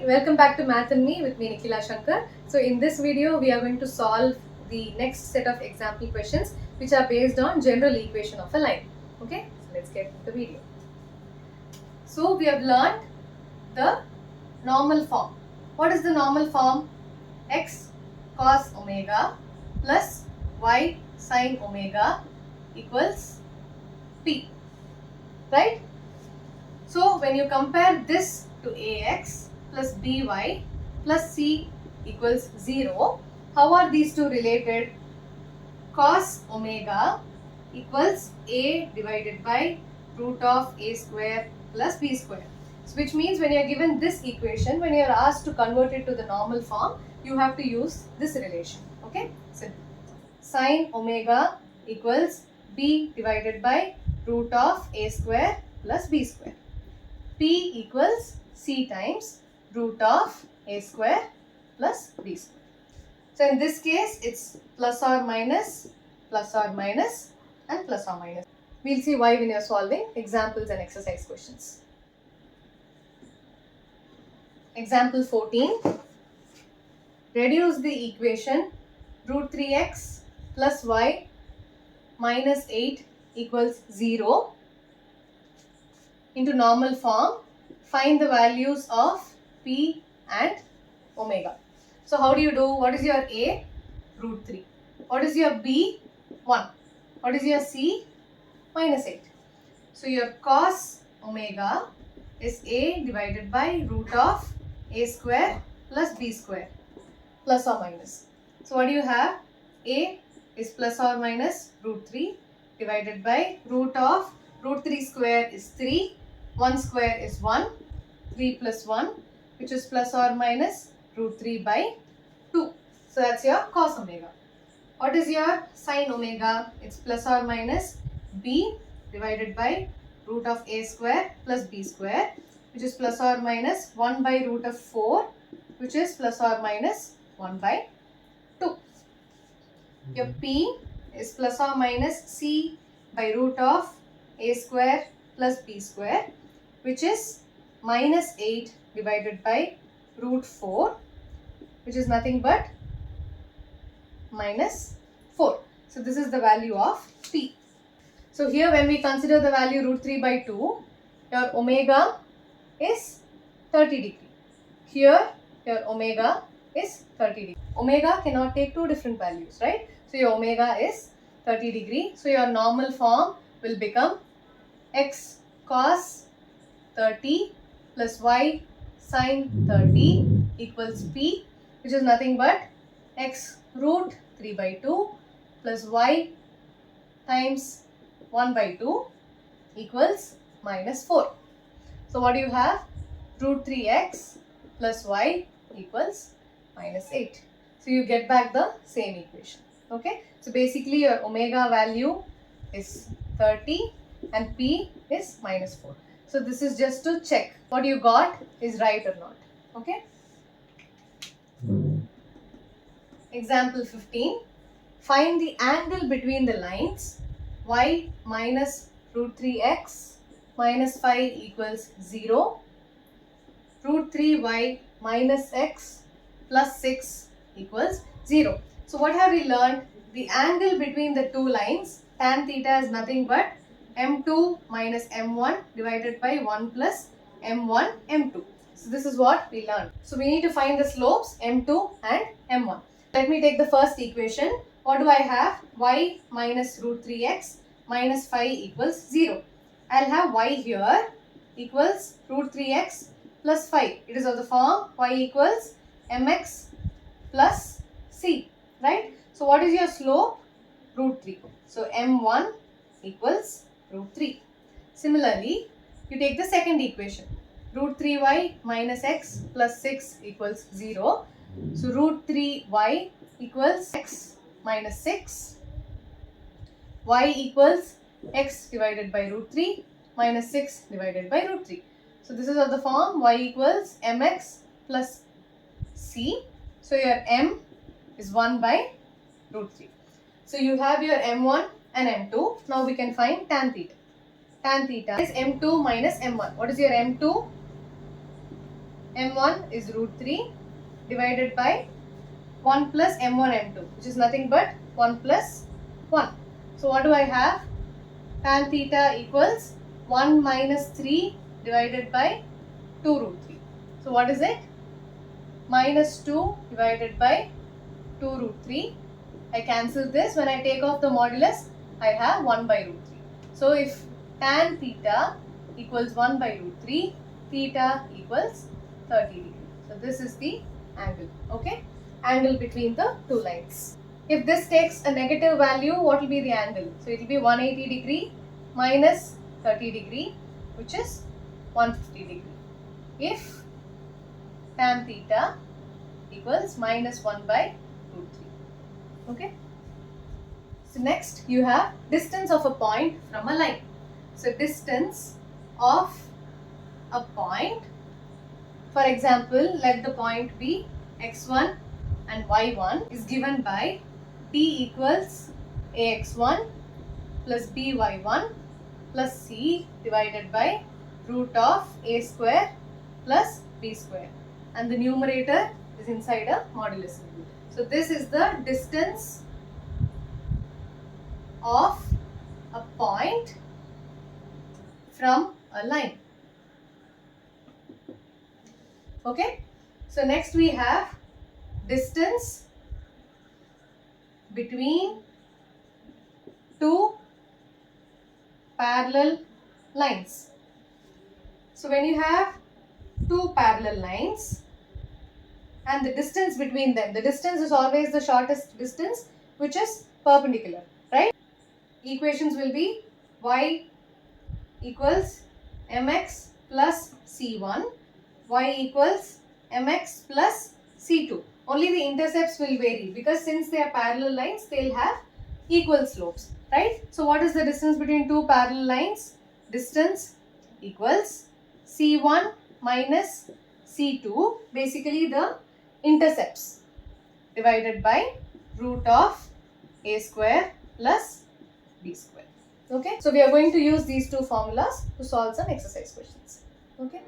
welcome back to Math and Me with me Nikhila Shankar. So in this video we are going to solve the next set of example questions which are based on general equation of a line. Okay, so let's get into the video. So we have learned the normal form. What is the normal form? X cos omega plus y sin omega equals P, right? So when you compare this to ax plus by plus c equals 0, how are these two related? Cos omega equals a divided by root of a square plus b square. So which means when you are given this equation, when you are asked to convert it to the normal form, you have to use this relation. Okay, simple. Sin omega equals b divided by root of a square plus b square. P equals C times root of A square plus B square. So in this case, it's plus or minus and plus or minus. We'll see why when you're solving examples and exercise questions. Example 14. Reduce the equation root 3x plus y minus 8 equals 0 into normal form. Find the values of P and omega. So how do you do? What is your A? Root 3. What is your B? 1. What is your C? Minus 8. So your cos omega is A divided by root of A square plus B square, plus or minus. So what do you have? A is plus or minus root 3 divided by root of root 3 square is 3, 1 square is 1, 3 plus 1, which is plus or minus root 3 by 2. So that's your cos omega. What is your sin omega? It's plus or minus b divided by root of a square plus b square, which is plus or minus 1 by root of 4, which is plus or minus 1 by 2. Your p is plus or minus c by root of a square plus b square, which is minus 8 divided by root 4, which is nothing but minus 4. So this is the value of P. So here when we consider the value root 3 by 2, your omega is 30 degree. Here your omega is 30 degree. Omega cannot take two different values, right? So your omega is 30 degree. So your normal form will become x cos 30 plus y sin 30 equals P, which is nothing but x root 3 by 2 plus y times 1 by 2 equals minus 4. So what do you have? Root 3x plus y equals minus 8. So you get back the same equation. Okay. So basically your omega value is 30 and P is minus 4. So this is just to check what you got is right or not. Okay. Example 15. Find the angle between the lines y minus root 3x minus 5 equals 0, root 3y minus x plus 6 equals 0. So what have we learned? The angle between the two lines, tan theta is nothing but m2 minus m1 divided by 1 plus m1 m2. So this is what we learned. So we need to find the slopes m2 and m1. Let me take the first equation. What do I have? Y minus root 3x minus 5 equals 0. I'll have y here equals root 3x plus 5. It is of the form y equals mx plus c, right? So what is your slope? Root 3. So m1 equals root 3. Similarly, you take the second equation. Root 3y minus x plus 6 equals 0. So root 3y equals x minus 6. Y equals x divided by root 3 minus 6 divided by root 3. So this is of the form y equals mx plus c. So your m is 1 by root 3. So you have your m1 and m2. Now we can find tan theta. Tan theta is m2 minus m1. What is your m2? m1 is root 3 divided by 1 plus m1 m2, which is nothing but 1 plus 1. So what do I have? Tan theta equals 1 minus 3 divided by 2 root 3. So what is it? Minus 2 divided by 2 root 3. I cancel this. When I take off the modulus, I have 1 by root 3. So if tan theta equals 1 by root 3, theta equals 30 degree. So this is the angle, okay? Angle between the two lines. If this takes a negative value, what will be the angle? So it will be 180 degree minus 30 degree, which is 150 degree. If tan theta equals minus 1 by root 3. Okay. So next you have distance of a point from a line. So distance of a point, for example, let the point be x1 and y1 is given by d equals ax1 plus by1 plus c divided by root of a square plus b square, and the numerator is inside a modulus symbol. So this is the distance of a point from a line. Okay, so next we have distance between two parallel lines. So when you have two parallel lines and the distance between them, the distance is always the shortest distance, which is perpendicular, right? Equations will be y equals mx plus c1, y equals mx plus c2. Only the intercepts will vary because since they are parallel lines, they will have equal slopes, right? So what is the distance between two parallel lines? Distance equals c1 minus c2, basically the intercepts, divided by root of a square plus b square. Okay, so we are going to use these two formulas to solve some exercise questions. Okay.